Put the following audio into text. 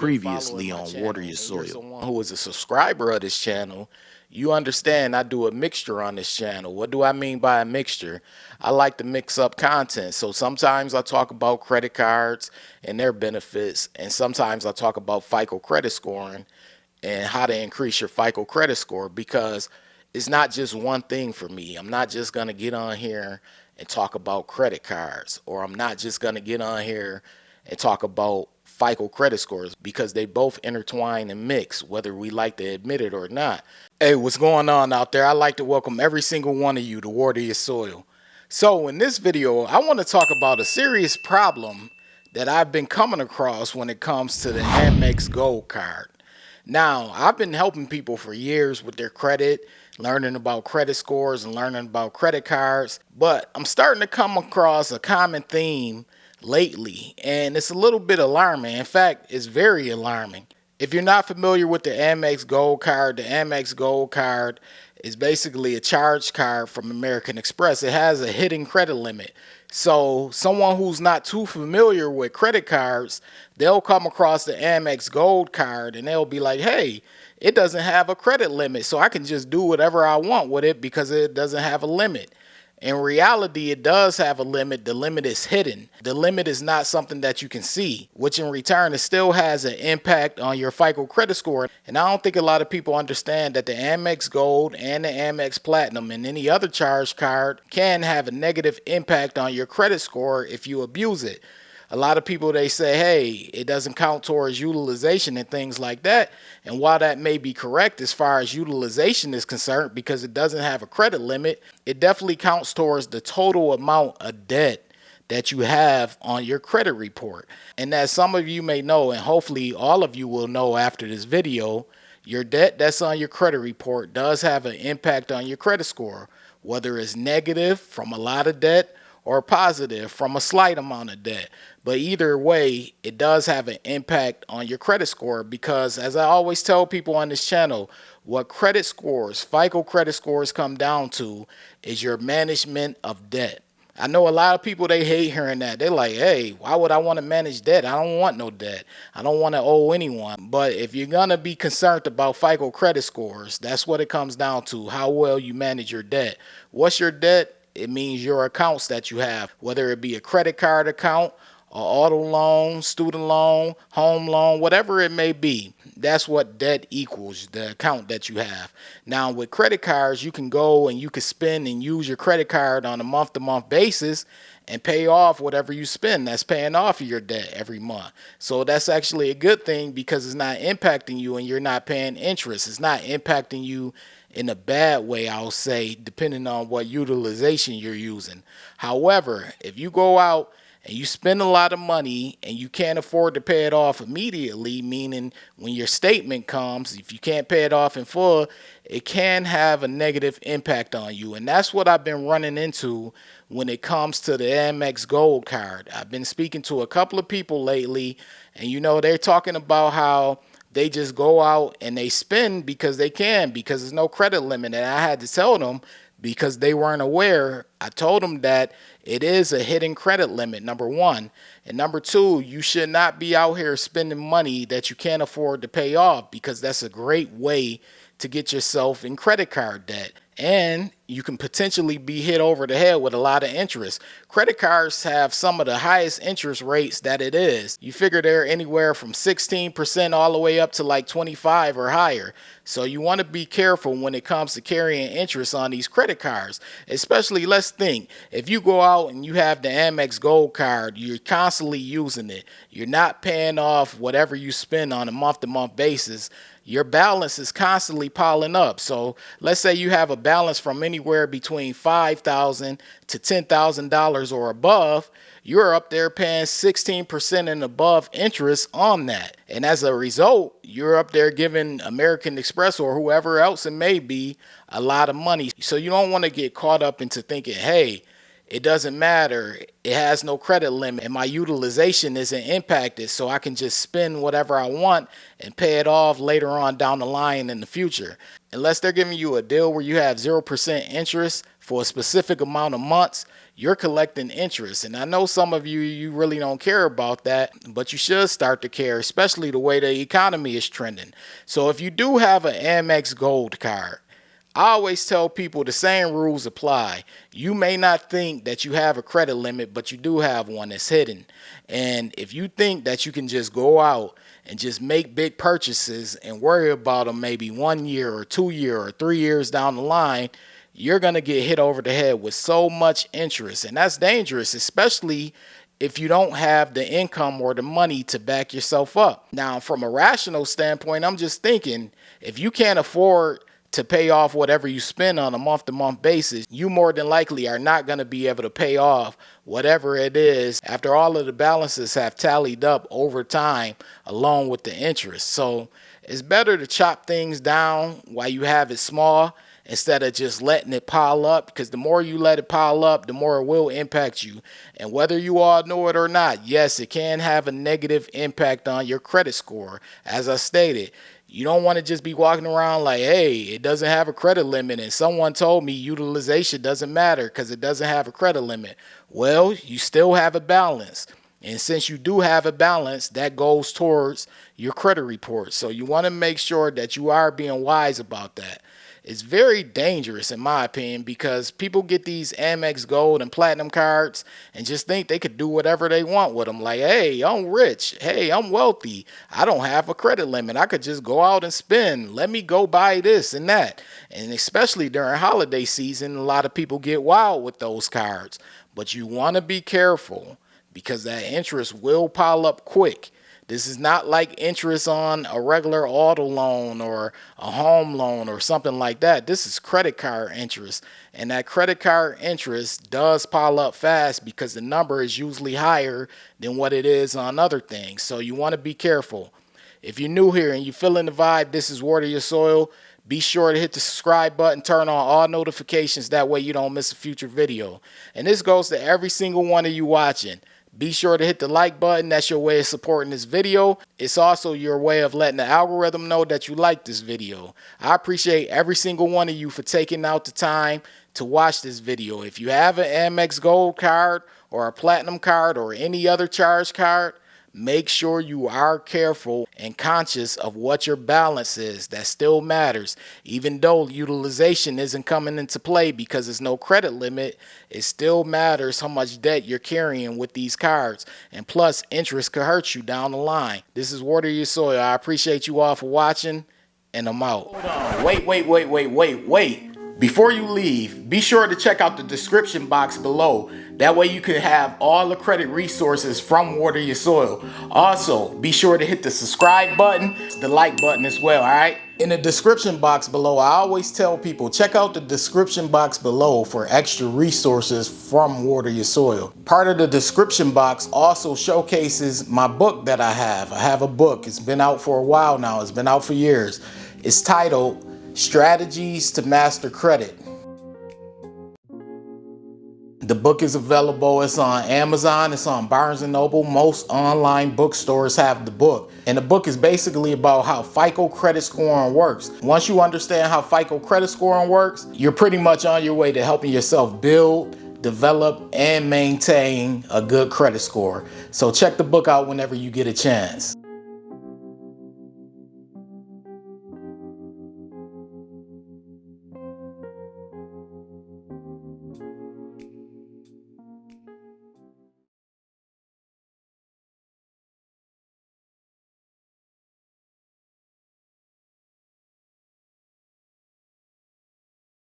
Previously on Water Your Soil. Someone who is a subscriber of this channel, you understand I do a mixture on this channel. What do I mean by a mixture? I like to mix up content. So sometimes I talk about credit cards and their benefits, and sometimes I talk about FICO credit scoring and how to increase your FICO credit score, because it's not just one thing for me. I'm not just going to get on here and talk about credit cards, or I'm not just going to get on here and talk about FICO credit scores, because they both intertwine and mix, whether we like to admit it or not. Hey, what's going on out there? I'd like to welcome every single one of you to Water Your Soil. So in this video, I want to talk about a serious problem that I've been coming across when it comes to the Amex Gold Card. Now, I've been helping people for years with their credit, learning about credit scores and learning about credit cards, but I'm starting to come across a common theme lately, and it's a little bit alarming. In fact, it's very alarming. If you're not familiar with the Amex Gold Card, the Amex Gold Card is basically a charge card from American Express. It has a hidden credit limit. So someone who's not too familiar with credit cards, they'll come across the Amex Gold Card and they'll be like, hey, it doesn't have a credit limit, so I can just do whatever I want with it because it doesn't have a limit. In reality, it does have a limit. The limit is hidden. The limit is not something that you can see, which in return, it still has an impact on your FICO credit score. And I don't think a lot of people understand that the Amex Gold and the Amex Platinum and any other charge card can have a negative impact on your credit score if you abuse it. A lot of people, they say, hey, it doesn't count towards utilization and things like that. And while that may be correct as far as utilization is concerned, because it doesn't have a credit limit, it definitely counts towards the total amount of debt that you have on your credit report. And as some of you may know, and hopefully all of you will know after this video, your debt that's on your credit report does have an impact on your credit score, whether it's negative from a lot of debt or positive from a slight amount of debt. But either way, it does have an impact on your credit score, because as I always tell people on this channel, what credit scores, FICO credit scores, come down to is your management of debt. I know a lot of people, they hate hearing that. They're like, hey, why would I want to manage debt? I don't want no debt. I don't want to owe anyone. But if you're going to be concerned about FICO credit scores, that's what it comes down to, how well you manage your debt. What's your debt? It means your accounts that you have, whether it be a credit card account, an auto loan, student loan, home loan, whatever it may be. That's what debt equals, the account that you have. Now, with credit cards, you can go and you can spend and use your credit card on a month-to-month basis and pay off whatever you spend. That's paying off your debt every month. So that's actually a good thing, because it's not impacting you and you're not paying interest. It's not impacting you in a bad way, I'll say, depending on what utilization you're using. However, if you go out and you spend a lot of money and you can't afford to pay it off immediately, meaning when your statement comes, if you can't pay it off in full, it can have a negative impact on you. And that's what I've been running into when it comes to the Amex Gold Card. I've been speaking to a couple of people lately, and they're talking about how they just go out and they spend because they can, because there's no credit limit. And I had to tell them, because they weren't aware, I told them that it is a hidden credit limit, number one. And number two, you should not be out here spending money that you can't afford to pay off, because that's a great way to get yourself in credit card debt. And you can potentially be hit over the head with a lot of interest. Credit cards have some of the highest interest rates that it is. You figure they're anywhere from 16% all the way up to like 25 or higher. So you want to be careful when it comes to carrying interest on these credit cards. Especially, let's think, if you go out and you have the Amex Gold Card, you're constantly using it. You're not paying off whatever you spend on a month-to-month basis. Your balance is constantly piling up. So let's say you have a balance from anywhere between $5,000 to $10,000 or above. You're up there paying 16% and above interest on that. And as a result, you're up there giving American Express or whoever else it may be a lot of money. So you don't want to get caught up into thinking, hey, it doesn't matter. It has no credit limit and my utilization isn't impacted, so I can just spend whatever I want and pay it off later on down the line in the future. Unless they're giving you a deal where you have 0% interest for a specific amount of months, you're collecting interest. And I know some of you really don't care about that, but you should start to care, especially the way the economy is trending. So if you do have an Amex Gold Card, I always tell people the same rules apply. You may not think that you have a credit limit, but you do have one that's hidden. And if you think that you can just go out and just make big purchases and worry about them maybe 1 year or 2 year or 3 years down the line, you're going to get hit over the head with so much interest. And that's dangerous, especially if you don't have the income or the money to back yourself up. Now, from a rational standpoint, I'm just thinking, if you can't afford to pay off whatever you spend on a month-to-month basis, you more than likely are not going to be able to pay off whatever it is after all of the balances have tallied up over time along with the interest. So it's better to chop things down while you have it small instead of just letting it pile up, because the more you let it pile up, the more it will impact you. And whether you all know it or not, yes, it can have a negative impact on your credit score. As I stated, you don't want to just be walking around like, hey, it doesn't have a credit limit, and someone told me utilization doesn't matter because it doesn't have a credit limit. Well, you still have a balance. And since you do have a balance, that goes towards your credit report. So you want to make sure that you are being wise about that. It's very dangerous, in my opinion, because people get these Amex Gold and Platinum cards and just think they could do whatever they want with them. Like, hey, I'm rich. Hey, I'm wealthy. I don't have a credit limit. I could just go out and spend. Let me go buy this and that. And especially during holiday season, a lot of people get wild with those cards. But you want to be careful because that interest will pile up quick. This is not like interest on a regular auto loan or a home loan or something like that. This is credit card interest. And that credit card interest does pile up fast because the number is usually higher than what it is on other things. So you want to be careful. If you're new here and you're feeling the vibe, this is Water Your Soil. Be sure to hit the subscribe button, turn on all notifications. That way you don't miss a future video. And this goes to every single one of you watching. Be sure to hit the like button. That's your way of supporting this video. It's also your way of letting the algorithm know that you like this video. I appreciate every single one of you for taking out the time to watch this video. If you have an Amex Gold card or a Platinum card or any other charge card, make sure you are careful and conscious of what your balance is. That still matters. Even though utilization isn't coming into play because there's no credit limit, it still matters how much debt you're carrying with these cards. And plus, interest could hurt you down the line. This is Water Your Soil. I appreciate you all for watching, and I'm out. Hold on. Wait. Before you leave, be sure to check out the description box below. That way you can have all the credit resources from Water Your Soil. Also, be sure to hit the subscribe button, the like button as well, all right? In the description box below, I always tell people, check out the description box below for extra resources from Water Your Soil. Part of the description box also showcases my book that I have. I have a book. It's been out for a while now. It's been out for years. It's titled Strategies to Master Credit. The book is available. It's on Amazon. It's on Barnes & Noble. Most online bookstores have the book. And the book is basically about how FICO credit scoring works. Once you understand how FICO credit scoring works, you're pretty much on your way to helping yourself build, develop, and maintain a good credit score. So check the book out whenever you get a chance.